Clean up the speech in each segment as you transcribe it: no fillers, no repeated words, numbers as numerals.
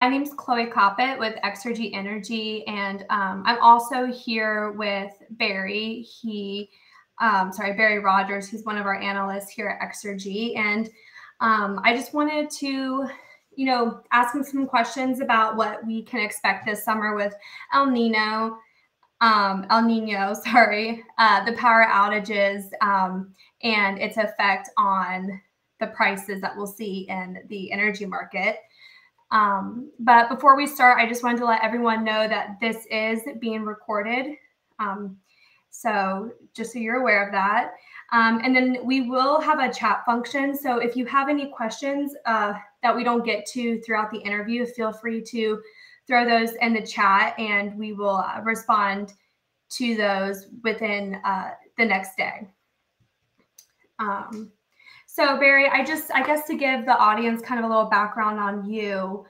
My name's Chloe Coppett with Exergy Energy, and I'm also here with Barry. Barry Rodgers. He's one of our analysts here at Exergy, and I just wanted to, ask him some questions about what we can expect this summer with El Nino, El Nino, the power outages, and its effect on the prices that we'll see in the energy market. But before we start, I just wanted to let everyone know that this is being recorded. So just so you're aware of that. And then we will have a chat function. So if you have any questions that we don't get to throughout the interview, feel free to throw those in the chat and we will respond to those within the next day. So Barry, I guess to give the audience kind of a little background on you,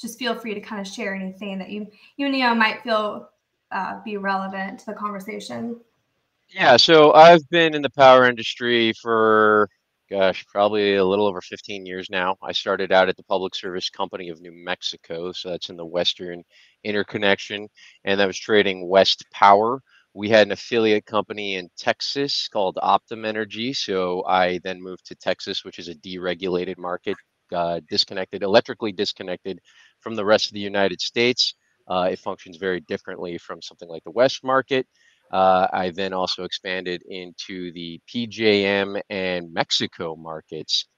just feel free to kind of share anything that you might feel be relevant to the conversation. Yeah, so I've been in the power industry for, gosh, probably a little over 15 years now. I started out at the Public Service Company of New Mexico, so that's in the Western Interconnection, and that was trading West Power. We had an affiliate company in Texas called Optum Energy, so I then moved to Texas, which is a deregulated market, electrically disconnected from the rest of the United States. It functions very differently from something like the West market. I then also expanded into the PJM and Mexico markets.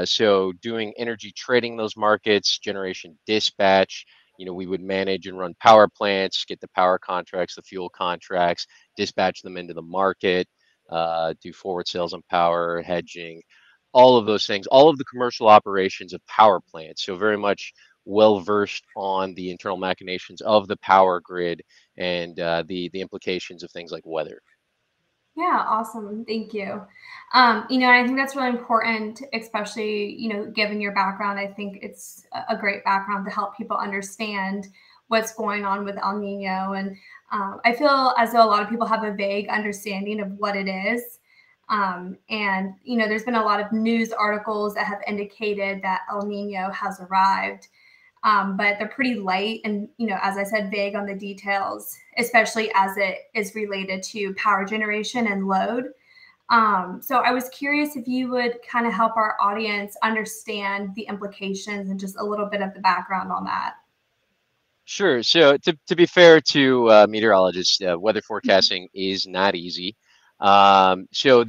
So doing energy trading those markets, generation dispatch, we would manage and run power plants, get the power contracts, the fuel contracts, dispatch them into the market, do forward sales on power, hedging, all of those things, all of the commercial operations of power plants. So very much well versed on the internal machinations of the power grid and the implications of things like weather. Yeah, awesome. Thank you. I think that's really important, especially, given your background. I think it's a great background to help people understand what's going on with El Nino. And I feel as though a lot of people have a vague understanding of what it is. And, there's been a lot of news articles that have indicated that El Nino has arrived. But they're pretty light and, as I said, vague on the details, especially as it is related to power generation and load. So I was curious if you would kind of help our audience understand the implications and just a little bit of the background on that. Sure. So to be fair to meteorologists, weather forecasting is not easy. So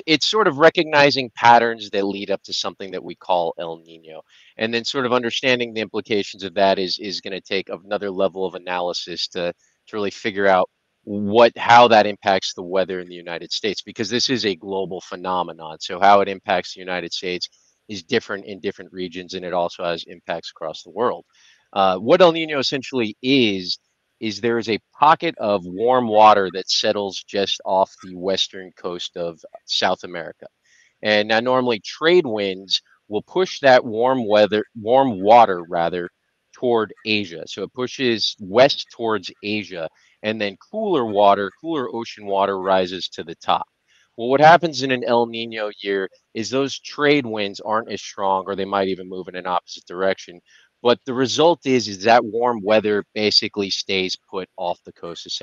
it's sort of recognizing patterns that lead up to something that we call El Nino, and then sort of understanding the implications of that is going to take another level of analysis to really figure out how that impacts the weather in the United States, because this is a global phenomenon. So how it impacts the United States is different in different regions, and it also has impacts across the world. What El Nino essentially is there is a pocket of warm water that settles just off the western coast of South America. And now normally trade winds will push that warm water rather, toward Asia. So it pushes west towards Asia, and then cooler ocean water rises to the top. Well, what happens in an El Nino year is those trade winds aren't as strong, or they might even move in an opposite direction. But the result is that warm weather basically stays put off the coast of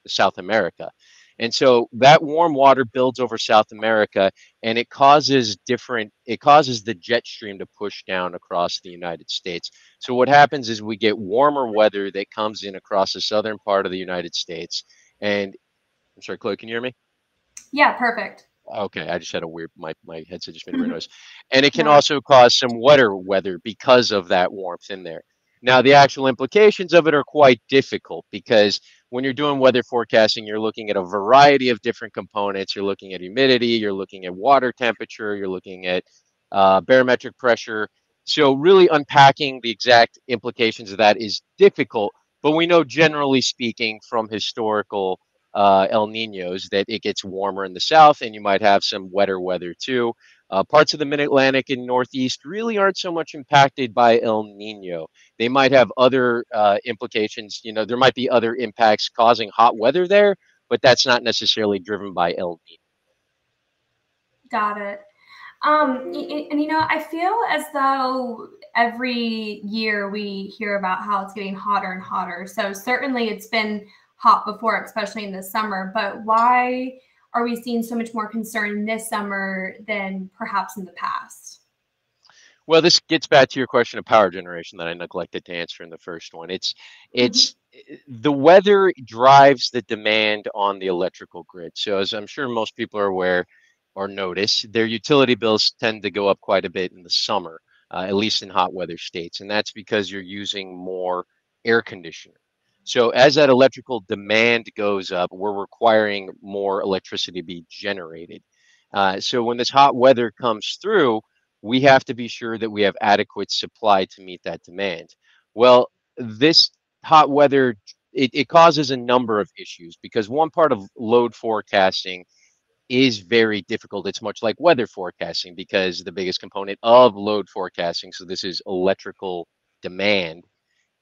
South America. And so that warm water builds over South America, and it causes the jet stream to push down across the United States. So what happens is we get warmer weather that comes in across the southern part of the United States. And I'm sorry, Chloe, can you hear me? Yeah, perfect. Okay, I just had a weird my headset just made a weird noise. And it can No. also cause some wetter weather because of that warmth in there. Now, the actual implications of it are quite difficult, because when you're doing weather forecasting, you're looking at a variety of different components. You're looking at humidity, you're looking at water temperature, you're looking at barometric pressure. So really unpacking the exact implications of that is difficult, but we know, generally speaking, from historical El Ninos, that it gets warmer in the south, and you might have some wetter weather too. Parts of the Mid-Atlantic and Northeast really aren't so much impacted by El Nino. They might have other implications. There might be other impacts causing hot weather there, but that's not necessarily driven by El Nino. Got it. And I feel as though every year we hear about how it's getting hotter and hotter. So certainly it's been hot before, especially in the summer. But why are we seeing so much more concern this summer than perhaps in the past? Well, this gets back to your question of power generation that I neglected to answer in the first one. Mhm. It's the weather drives the demand on the electrical grid. So as I'm sure most people are aware or notice, their utility bills tend to go up quite a bit in the summer, at least in hot weather states, and that's because you're using more air conditioner. So as that electrical demand goes up, we're requiring more electricity to be generated. So when this hot weather comes through, we have to be sure that we have adequate supply to meet that demand. Well, this hot weather, it causes a number of issues because one part of load forecasting is very difficult. It's much like weather forecasting because the biggest component of load forecasting, so this is electrical demand,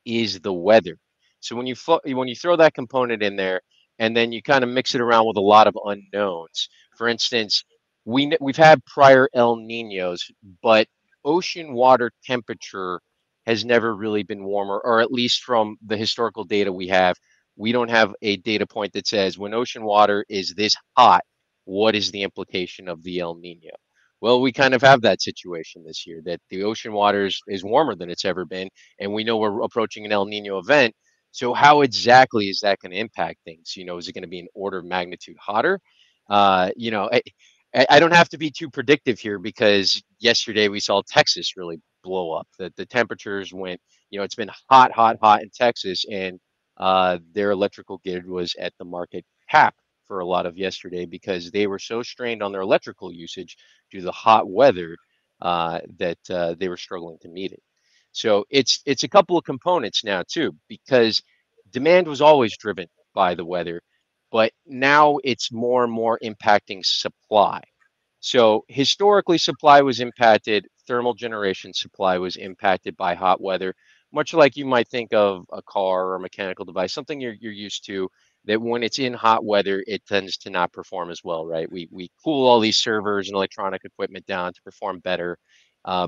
is the weather. So when you throw that component in there, and then you kind of mix it around with a lot of unknowns. For instance, we've had prior El Ninos, but ocean water temperature has never really been warmer, or at least from the historical data we have, we don't have a data point that says when ocean water is this hot, what is the implication of the El Nino? Well, we kind of have that situation this year that the ocean water is warmer than it's ever been, and we know we're approaching an El Nino event. So how exactly is that going to impact things? Is it going to be an order of magnitude hotter? I don't have to be too predictive here because yesterday we saw Texas really blow up. The temperatures went, it's been hot, hot, hot in Texas, and their electrical grid was at the market cap for a lot of yesterday because they were so strained on their electrical usage due to the hot weather that they were struggling to meet it. So it's a couple of components now too, because demand was always driven by the weather, but now it's more and more impacting supply. So historically, supply was impacted, thermal generation supply was impacted by hot weather, much like you might think of a car or a mechanical device, something you're used to, that when it's in hot weather, it tends to not perform as well, right? We cool all these servers and electronic equipment down to perform better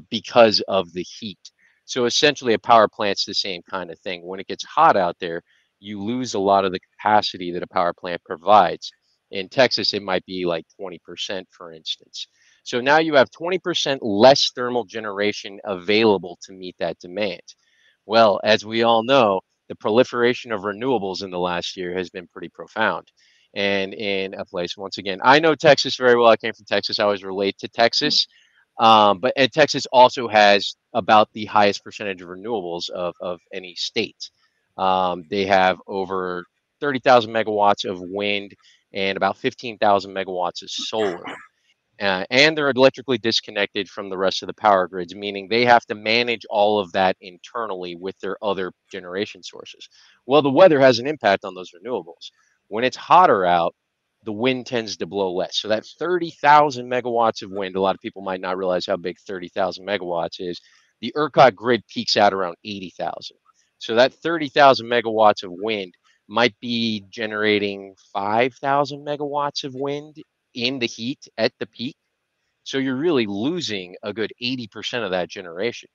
because of the heat. So essentially, a power plant's the same kind of thing. When it gets hot out there, you lose a lot of the capacity that a power plant provides. In Texas, it might be like 20%, for instance. So now you have 20% less thermal generation available to meet that demand. Well, as we all know, the proliferation of renewables in the last year has been pretty profound. And in a place, once again, I know Texas very well. I came from Texas. I always relate to Texas. But Texas also has about the highest percentage of renewables of any state. They have over 30,000 megawatts of wind and about 15,000 megawatts of solar. And they're electrically disconnected from the rest of the power grids, meaning they have to manage all of that internally with their other generation sources. Well, the weather has an impact on those renewables. When it's hotter out, the wind tends to blow less. So that 30,000 megawatts of wind, a lot of people might not realize how big 30,000 megawatts is. The ERCOT grid peaks out around 80,000. So that 30,000 megawatts of wind might be generating 5,000 megawatts of wind in the heat at the peak. So you're really losing a good 80% of that generation.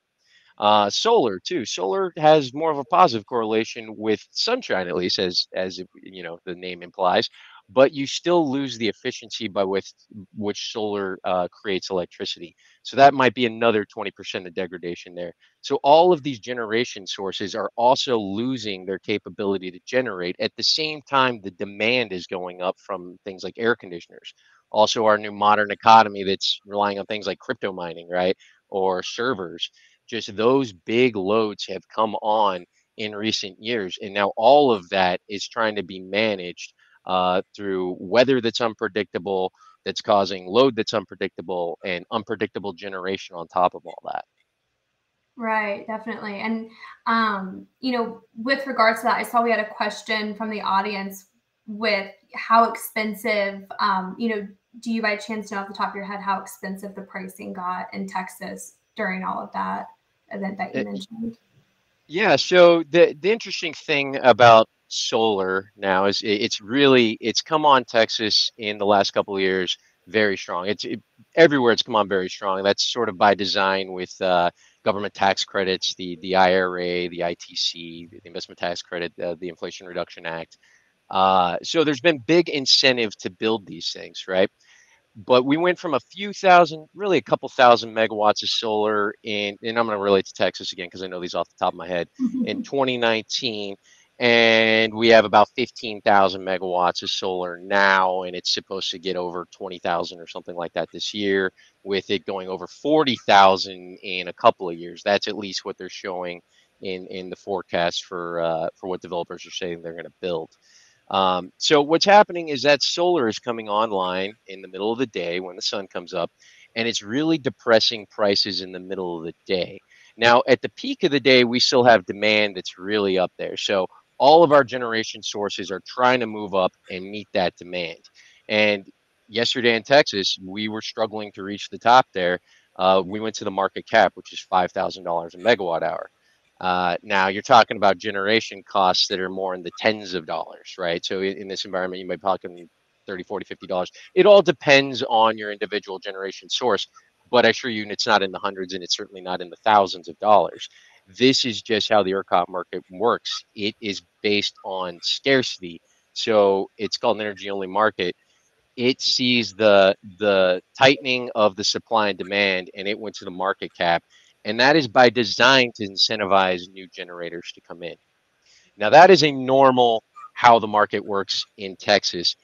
Solar too. Solar has more of a positive correlation with sunshine, at least as the name implies. But you still lose the efficiency by which solar creates electricity. So that might be another 20% of degradation there. So all of these generation sources are also losing their capability to generate. At the same time, the demand is going up from things like air conditioners. Also, our new modern economy that's relying on things like crypto mining, right? Or servers, just those big loads have come on in recent years. And now all of that is trying to be managed through weather that's unpredictable, that's causing load that's unpredictable, and unpredictable generation on top of all that. Right, definitely. And with regards to that, I saw we had a question from the audience with how expensive, do you by chance know off the top of your head how expensive the pricing got in Texas during all of that event that you Uh, mentioned? Yeah, so the interesting thing about solar now is it's come on Texas in the last couple of years very strong. Everywhere it's come on very strong. That's sort of by design with government tax credits, the IRA, the ITC, the investment tax credit, the Inflation Reduction Act. So there's been big incentive to build these things, right? But we went from a few thousand, really a couple thousand megawatts of solar and I'm going to relate to Texas again because I know these off the top of my head, in 2019. And we have about 15,000 megawatts of solar now, and it's supposed to get over 20,000 or something like that this year, with it going over 40,000 in a couple of years. That's at least what they're showing in the forecast for what developers are saying they're going to build. So what's happening is that solar is coming online in the middle of the day when the sun comes up, and it's really depressing prices in the middle of the day. Now, at the peak of the day, we still have demand that's really up there. So all of our generation sources are trying to move up and meet that demand. And yesterday in Texas, we were struggling to reach the top there. We went to the market cap, which is $5,000 a megawatt hour. Now you're talking about generation costs that are more in the tens of dollars, right? So in this environment, you might be talking 30, 40, $50. It all depends on your individual generation source, but I assure you it's not in the hundreds and it's certainly not in the thousands of dollars. This is just how the ERCOT market works. It is based on scarcity. So it's called an energy only market. It sees the tightening of the supply and demand, and it went to the market cap, and that is by design to incentivize new generators to come in. Now that is a normal how the market works in Texas.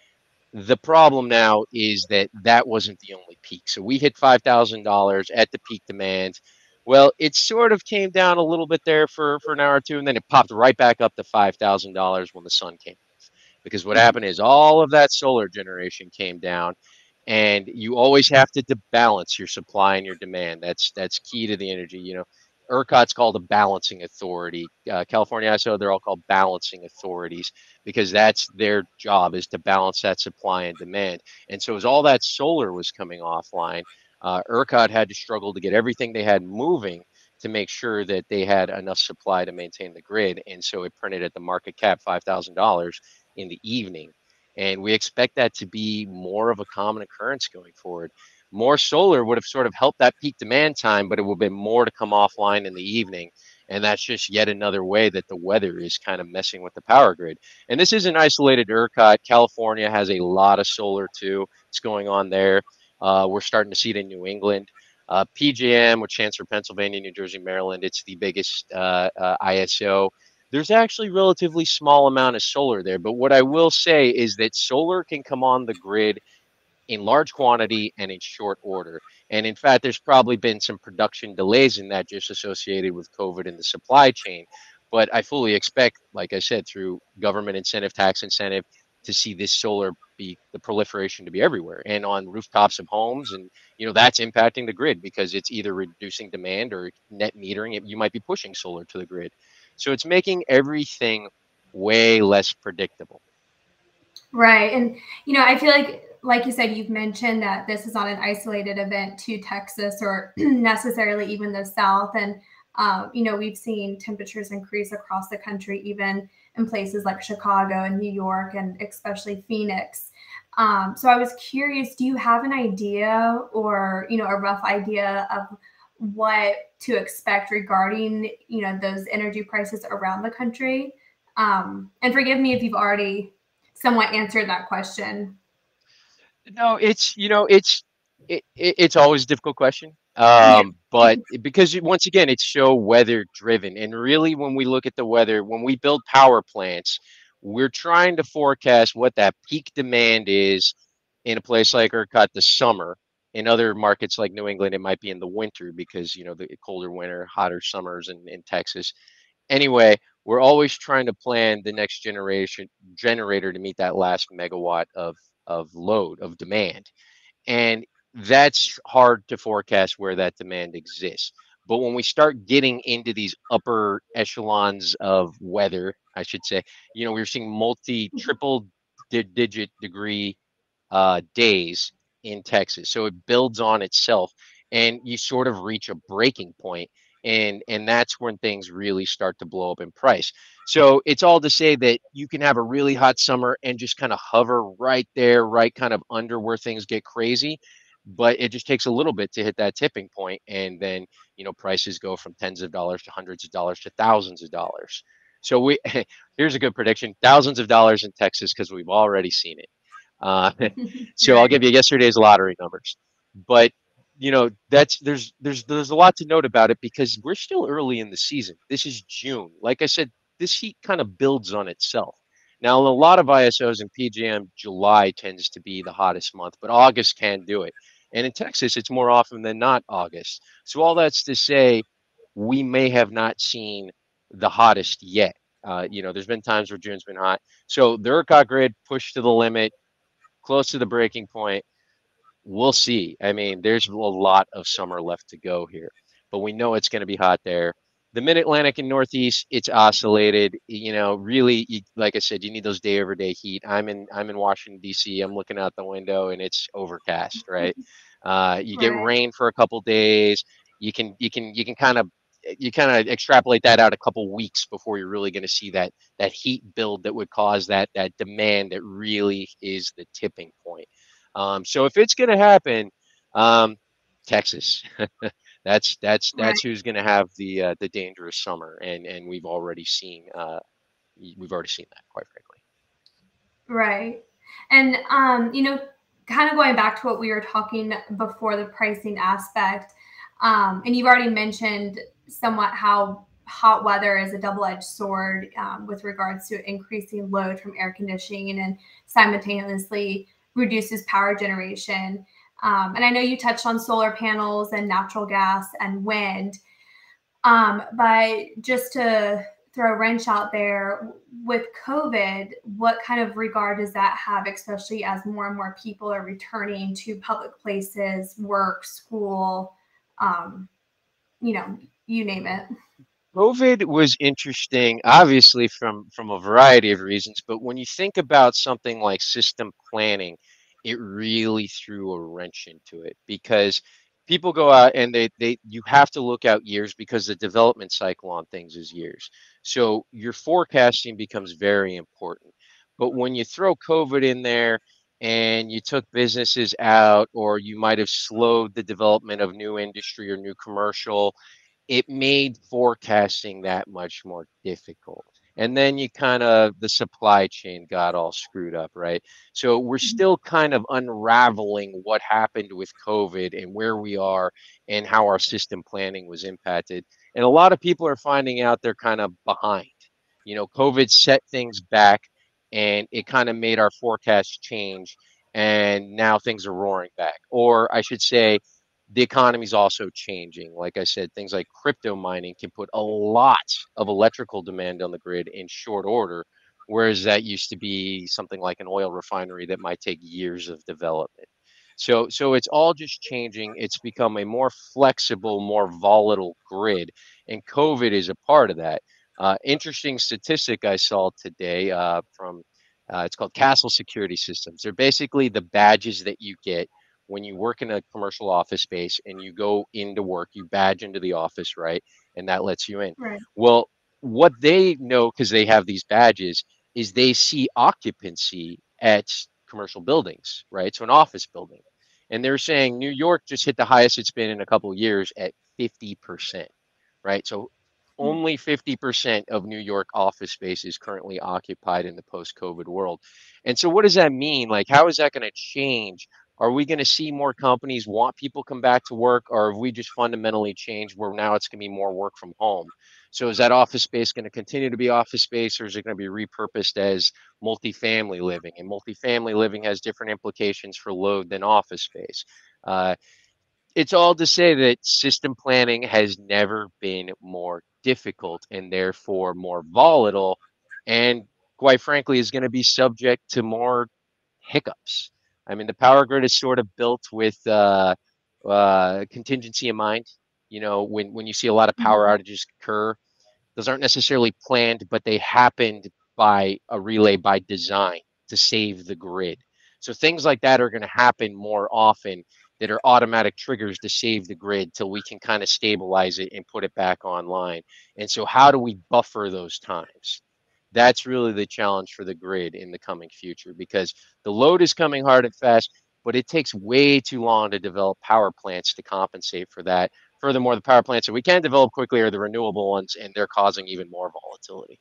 The problem now is that that wasn't the only peak. So we hit $5,000 at the peak demand. Well, it sort of came down a little bit there for an hour or two, and then it popped right back up to $5,000 when the sun came. Because what happened is all of that solar generation came down, and you always have to balance your supply and your demand. That's key to the energy. ERCOT's called a balancing authority. California ISO, they're all called balancing authorities because that's their job, is to balance that supply and demand. And so as all that solar was coming offline, ERCOT had to struggle to get everything they had moving to make sure that they had enough supply to maintain the grid. And so it printed at the market cap $5,000 in the evening. And we expect that to be more of a common occurrence going forward. More solar would have sort of helped that peak demand time, but it would have been more to come offline in the evening. And that's just yet another way that the weather is kind of messing with the power grid. And this isn't isolated to ERCOT. California has a lot of solar too. It's going on there. We're starting to see it in New England. PJM, which stands for Pennsylvania, New Jersey, Maryland, it's the biggest ISO. There's actually relatively small amount of solar there, but what I will say is that solar can come on the grid in large quantity and in short order. And in fact, there's probably been some production delays in that just associated with COVID and the supply chain. But I fully expect, like I said, through government incentive, tax incentive, to see this solar be the proliferation to be everywhere and on rooftops of homes. And, that's impacting the grid because it's either reducing demand or net metering. You might be pushing solar to the grid. So it's making everything way less predictable. Right. And, I feel like you said, you've mentioned that this is not an isolated event to Texas or necessarily even the South. And, we've seen temperatures increase across the country, even in places like Chicago and New York, and especially Phoenix. So I was curious, do you have an idea or, a rough idea of what to expect regarding, those energy prices around the country? And forgive me if you've already somewhat answered that question. No, it's always a difficult question. Yeah. But because once again, it's so weather driven, and really, when we look at the weather, when we build power plants, we're trying to forecast what that peak demand is in a place like ERCOT the summer. In other markets like New England, it might be in the winter because the colder winter, hotter summers in Texas. Anyway, we're always trying to plan the next generation generator to meet that last megawatt of load of demand. And that's hard to forecast where that demand exists. But when we start getting into these upper echelons of weather, I should say, we're seeing triple digit degree days in Texas. So it builds on itself, and you sort of reach a breaking point, and that's when things really start to blow up in price. So it's all to say that you can have a really hot summer and just kind of hover right there, right kind of under where things get crazy. but it just takes a little bit to hit that tipping point, and then prices go from tens of dollars to hundreds of dollars to thousands of dollars. So we here's a good prediction: thousands of dollars in Texas, because we've already seen it. Uh, so I'll Right. give you yesterday's lottery numbers, but that's there's a lot to note about it because we're still early in the season. This is June. Like I said, this heat kind of builds on itself. Now, in a lot of ISOs and PJM, July tends to be the hottest month, but August can do it. And in Texas, it's more often than not August. So all that's to say, we may have not seen the hottest yet. There's been times where June's been hot. So the ERCOT grid pushed to the limit, close to the breaking point. We'll see. I mean, there's a lot of summer left to go here, but we know it's going to be hot there. The Mid Atlantic and Northeast, it's oscillated. Really, like I said, you need those day over day heat. I'm in Washington D.C. I'm looking out the window and it's overcast, right? You get Right. rain for a couple days. You can kind of extrapolate that out a couple weeks before you're really going to see that heat build that would cause that demand that really is the tipping point. So if it's going to happen, um, Texas, that's Right. who's going to have the dangerous summer, and we've already seen that, quite frankly. Right. And kind of going back to what we were talking before, the pricing aspect, and you've already mentioned somewhat how hot weather is a double-edged sword with regards to increasing load from air conditioning and simultaneously reduces power generation. And I know you touched on solar panels and natural gas and wind. But just to throw a wrench out there, with COVID, what kind of regard does that have, especially as more and more people are returning to public places, work, school, um, you know, you name it? COVID was interesting, obviously from a variety of reasons, but when you think about something like system planning, it really threw a wrench into it because people go out and they you have to look out years because the development cycle on things is years. So your forecasting becomes very important. But when you throw COVID in there and you took businesses out, or you might have slowed the development of new industry or new commercial, it made forecasting that much more difficult. And then the supply chain got all screwed up, right? So we're still kind of unraveling what happened with COVID and where we are and how our system planning was impacted. And a lot of people are finding out they're kind of behind. COVID set things back and it kind of made our forecast change. And now things are roaring back. Or I should say, the economy is also changing. Like I said, things like crypto mining can put a lot of electrical demand on the grid in short order, whereas that used to be something like an oil refinery that might take years of development. So it's all just changing. It's become a more flexible, more volatile grid, and COVID is a part of that. Interesting statistic I saw today from it's called Castle Security Systems. They're basically the badges that you get when you work in a commercial office space and you go into work, you badge into the office, right? And that lets you in. Right. Well, what they know, because they have these badges, is they see occupancy at commercial buildings, right? So an office building. And they're saying New York just hit the highest it's been in a couple of years at 50%, right? So only 50% of New York office space is currently occupied in the post-COVID world. And so what does that mean? Like, how is that going to change? Are we going to see more companies want people come back to work, or have we just fundamentally changed where now it's going to be more work from home? So is that office space going to continue to be office space, or is it going to be repurposed as multifamily living? And multifamily living has different implications for load than office space. Uh, it's all to say that system planning has never been more difficult and therefore more volatile, and quite frankly, is going to be subject to more hiccups. I mean, the power grid is sort of built with contingency in mind. When you see a lot of power Mhm. outages occur, those aren't necessarily planned, but they happened by a relay by design to save the grid. So things like that are going to happen more often, that are automatic triggers to save the grid till we can kind of stabilize it and put it back online. And so how do we buffer those times? That's really the challenge for the grid in the coming future, because the load is coming hard and fast. but it takes way too long to develop power plants to compensate for that. Furthermore, the power plants that we can develop quickly are the renewable ones, and they're causing even more volatility.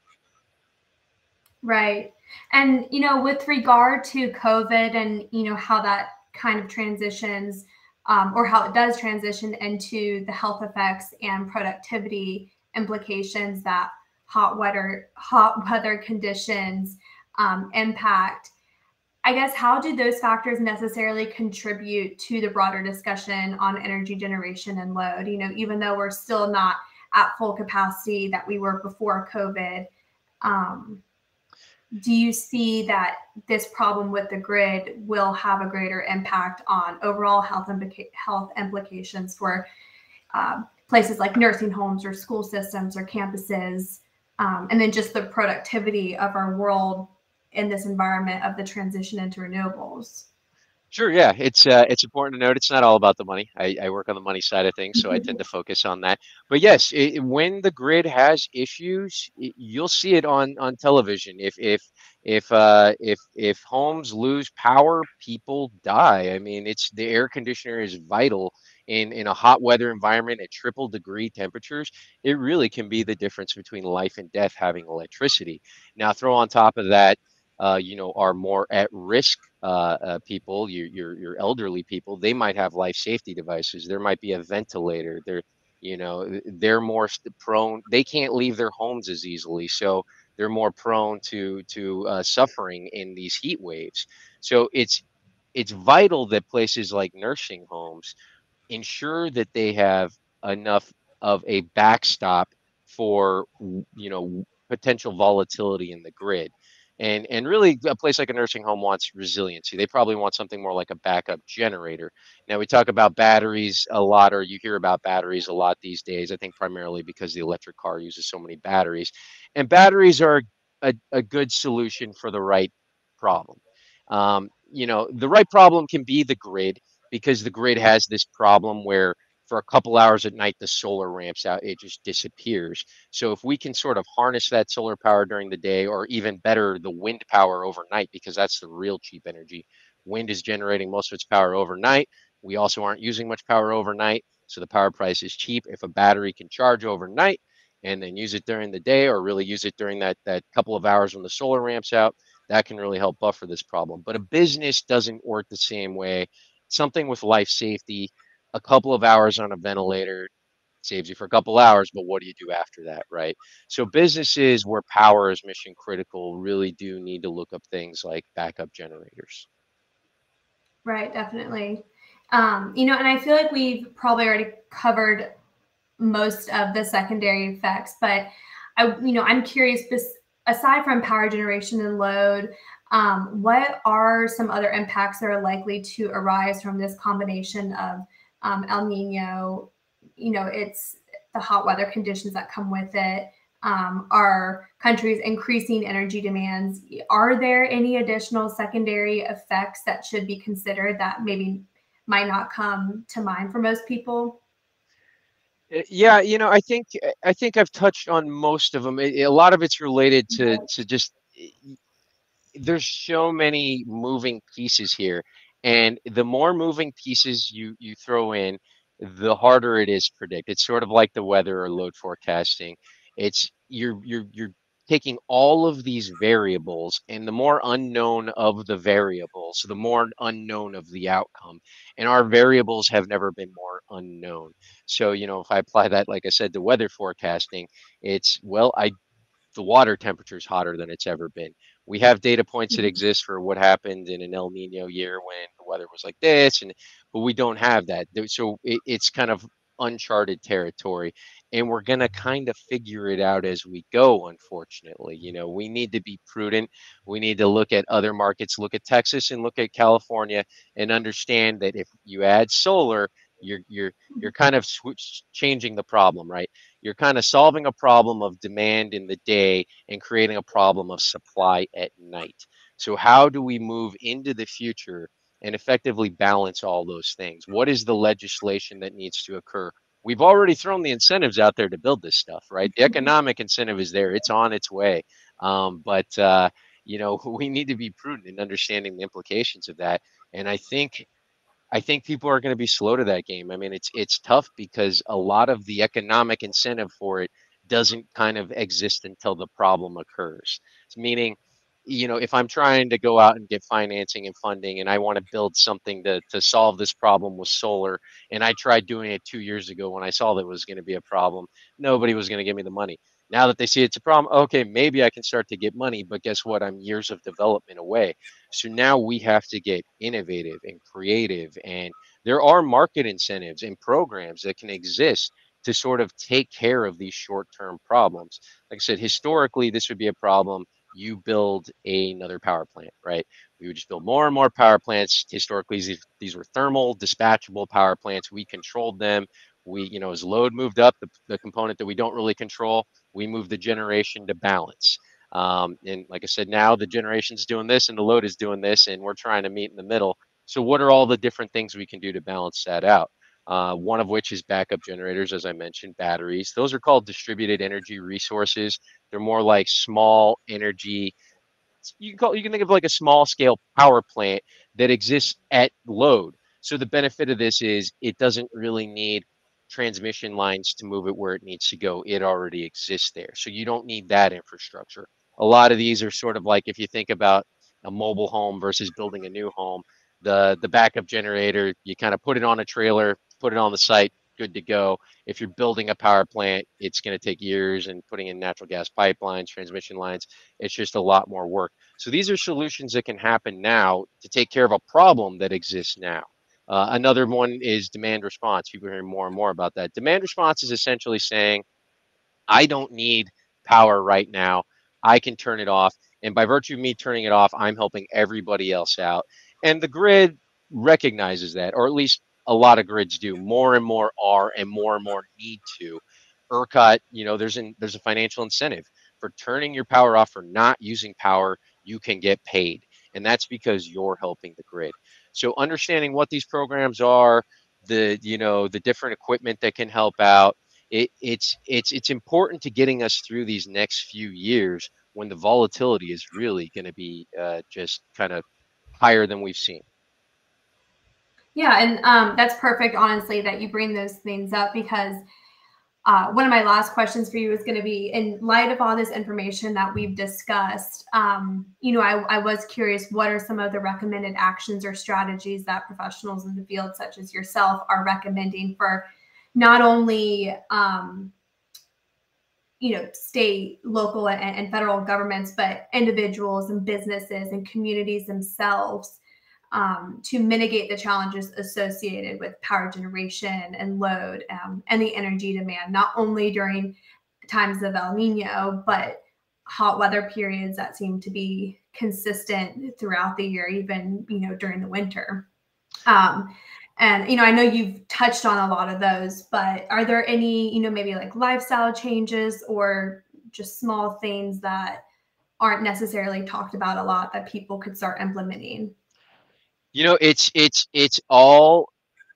Right. And, with regard to COVID and, how that kind of transitions, or how it does transition into the health effects and productivity implications that hot weather conditions impact. I guess, how do those factors necessarily contribute to the broader discussion on energy generation and load? Even though we're still not at full capacity that we were before COVID, um, do you see that this problem with the grid will have a greater impact on overall health implications for places like nursing homes or school systems or campuses, and then just the productivity of our world in this environment of the transition into renewables? Sure, yeah, it's important to note it's not all about the money. I work on the money side of things, so I tend to focus on that. But yes, when the grid has issues, you'll see it on television. If homes lose power, people die. I mean, it's the air conditioner is vital in a hot weather environment at triple degree temperatures. It really can be the difference between life and death having electricity. Now, throw on top of that are more at risk people, your elderly people, they might have life safety devices. There might be a ventilator. They're more prone. They can't leave their homes as easily, so they're more prone to suffering in these heat waves. So it's vital that places like nursing homes ensure that they have enough of a backstop for potential volatility in the grid. And really, a place like a nursing home wants resiliency. They probably want something more like a backup generator. Now, we talk about batteries a lot, or you hear about batteries a lot these days, I think primarily because the electric car uses so many batteries. And batteries are a good solution for the right problem. The right problem can be the grid, because the grid has this problem where for a couple hours at night the solar ramps out, it just disappears. So if we can sort of harness that solar power during the day, or even better, the wind power overnight, because that's the real cheap energy. Wind is generating most of its power overnight. We also aren't using much power overnight, so the power price is cheap. If a battery can charge overnight and then use it during the day, or really use it during that couple of hours when the solar ramps out, that can really help buffer this problem. But a business doesn't work the same way. Something with life safety, a couple of hours on a ventilator saves you for a couple hours, but what do you do after that, right? So businesses where power is mission critical really do need to look up things like backup generators. Right, definitely. And I feel like we've probably already covered most of the secondary effects, but I'm curious, aside from power generation and load, what are some other impacts that are likely to arise from this combination of El Nino? It's the hot weather conditions that come with it. Our country's increasing energy demands. Are there any additional secondary effects that should be considered that maybe might not come to mind for most people? Yeah, I think I've touched on most of them. A lot of it's related to just there's so many moving pieces here, and the more moving pieces you throw in, the harder it is to predict. It's sort of like the weather or load forecasting. It's you're taking all of these variables, and the more unknown of the variables, the more unknown of the outcome. And our variables have never been more unknown. So, if I apply that, like I said, to weather forecasting, it's, well, I the water temperature is hotter than it's ever been. We have data points that Mhm. exist for what happened in an El Nino year when the weather was like this, but we don't have that. So it's kind of uncharted territory, and we're gonna kind of figure it out as we go. Unfortunately, we need to be prudent. We need to look at other markets, look at Texas, and look at California, and understand that if you add solar, you're kind of changing the problem, right? You're kind of solving a problem of demand in the day and creating a problem of supply at night. So, how do we move into the future and effectively balance all those things? What is the legislation that needs to occur? We've already thrown the incentives out there to build this stuff, right? The economic incentive is there, it's on its way. But we need to be prudent in understanding the implications of that. And I think I think people are going to be slow to that game. I mean, it's tough because a lot of the economic incentive for it doesn't kind of exist until the problem occurs. Meaning, if I'm trying to go out and get financing and funding and I want to build something to solve this problem with solar, and I tried doing it 2 years ago when I saw that it was going to be a problem, nobody was going to give me the money. Now that they see it's a problem, okay, maybe I can start to get money, but guess what? I'm years of development away. So now we have to get innovative and creative, and there are market incentives and programs that can exist to sort of take care of these short-term problems. Like I said, historically, this would be a problem. You build another power plant, right? We would just build more and more power plants. Historically, these were thermal, dispatchable power plants. We controlled them. As load moved up, the component that we don't really control, we move the generation to balance. And like I said, now the generation's doing this and the load is doing this, and we're trying to meet in the middle. So, what are all the different things we can do to balance that out? One of which is backup generators, as I mentioned, batteries. Those are called distributed energy resources. They're more like small energy. You can think of like a small scale power plant that exists at load. So the benefit of this is it doesn't really need transmission lines to move it where it needs to go. It already exists there. So you don't need that infrastructure. A lot of these are sort of like if you think about a mobile home versus building a new home, the backup generator, you kind of put it on a trailer, put it on the site, good to go. If you're building a power plant, it's going to take years and putting in natural gas pipelines, transmission lines. It's just a lot more work. So these are solutions that can happen now to take care of a problem that exists now. Another one is demand response. People are hearing more and more about that. Demand response is essentially saying, I don't need power right now. I can turn it off. And by virtue of me turning it off, I'm helping everybody else out. And the grid recognizes that, or at least a lot of grids do. More and more need to. ERCOT, there's a financial incentive for turning your power off, for not using power. You can get paid, and that's because you're helping the grid. So understanding what these programs are, the different equipment that can help out, it's important to getting us through these next few years when the volatility is really going to be just kind of higher than we've seen. Yeah, and that's perfect, honestly, that you bring those things up because one of my last questions for you is going to be in light of all this information that we've discussed. I was curious, what are some of the recommended actions or strategies that professionals in the field, such as yourself, are recommending for not only state, local, and federal governments, but individuals and businesses and communities themselves to mitigate the challenges associated with power generation and load and the energy demand, not only during times of El Nino, but hot weather periods that seem to be consistent throughout the year, even, during the winter. Um, and, I know you've touched on a lot of those, but are there any, maybe like lifestyle changes or just small things that aren't necessarily talked about a lot that people could start implementing? It's all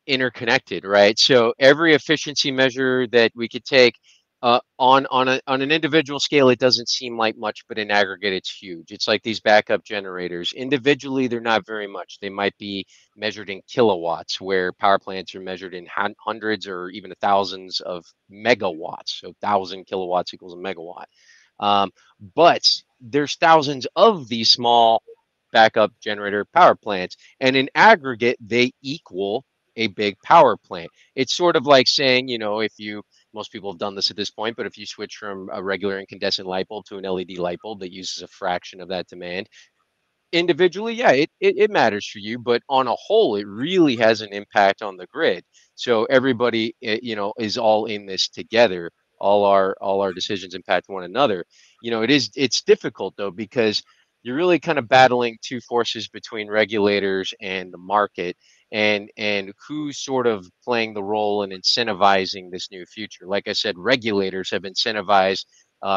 interconnected, right? So every efficiency measure that we could take on an individual scale, it doesn't seem like much, but in aggregate, it's huge. It's like these backup generators. Individually, they're not very much. They might be measured in kilowatts, where power plants are measured in hundreds or even thousands of megawatts. So 1,000 kilowatts equals a megawatt. Um, but there's thousands of these small backup generator power plants, and in aggregate, they equal a big power plant. It's sort of like saying, if you, most people have done this at this point, but if you switch from a regular incandescent light bulb to an LED light bulb that uses a fraction of that demand, individually, yeah, it matters for you, but on a whole, it really has an impact on the grid. So everybody, is all in this together. All our decisions impact one another. It's difficult though because you're really kind of battling two forces between regulators and the market, and who's sort of playing the role in incentivizing this new future. Like I said, regulators have incentivized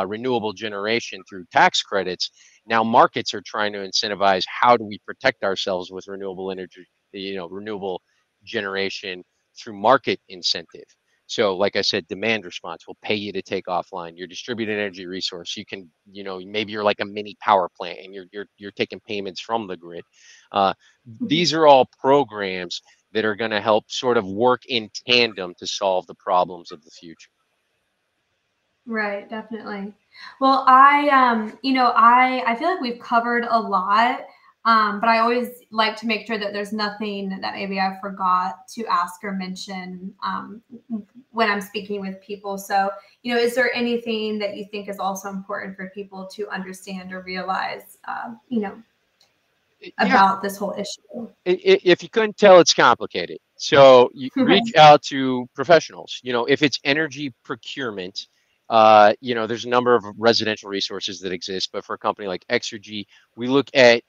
renewable generation through tax credits. Now markets are trying to incentivize how do we protect ourselves with renewable energy, renewable generation through market incentive. So, like I said, demand response will pay you to take offline your distributed energy resource. You can, maybe you're like a mini power plant and you're taking payments from the grid. Uh, these are all programs that are going to help sort of work in tandem to solve the problems of the future. Right, definitely. Well, I feel like we've covered a lot, but I always like to make sure that there's nothing that maybe I forgot to ask or mention when I'm speaking with people. So, is there anything that you think is also important for people to understand or realize, Yeah, about this whole issue? if you couldn't tell, it's complicated. So you Right. reach out to professionals. If it's energy procurement, there's a number of residential resources that exist. But for a company like Exergy, we look at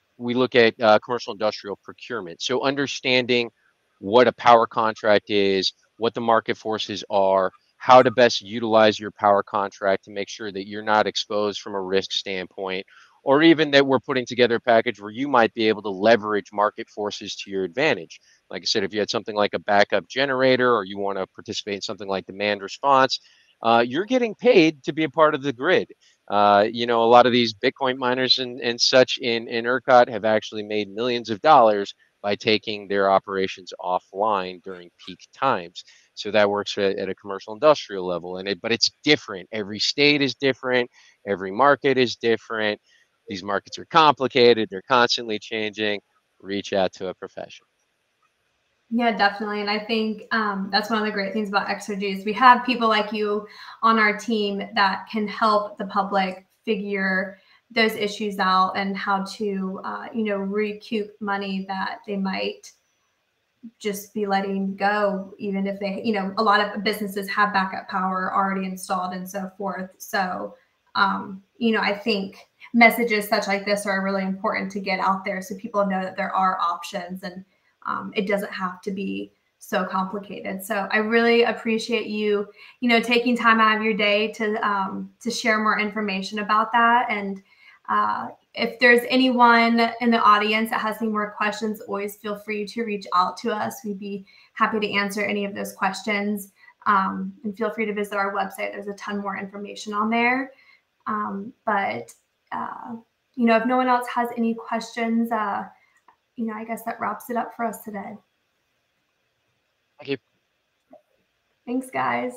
commercial industrial procurement. So understanding what a power contract is, what the market forces are, how to best utilize your power contract to make sure that you're not exposed from a risk standpoint, or even that we're putting together a package where you might be able to leverage market forces to your advantage. Like I said, if you had something like a backup generator or you want to participate in something like demand response, you're getting paid to be a part of the grid. A lot of these Bitcoin miners and such in ERCOT have actually made millions of dollars by taking their operations offline during peak times. So that works at a commercial industrial level, but it's different. Every state is different. Every market is different. These markets are complicated, they're constantly changing. Reach out to a professional. Yeah, definitely. And I think that's one of the great things about Exergy is we have people like you on our team that can help the public figure those issues out and how to, recoup money that they might just be letting go, even if they, a lot of businesses have backup power already installed and so forth. So, I think messages such like this are really important to get out there so people know that there are options and it doesn't have to be so complicated. So I really appreciate you, taking time out of your day to share more information about that. And if there's anyone in the audience that has any more questions, always feel free to reach out to us. We'd be happy to answer any of those questions. And feel free to visit our website. There's a ton more information on there. But if no one else has any questions, I guess that wraps it up for us today. Thank you. Thanks, guys.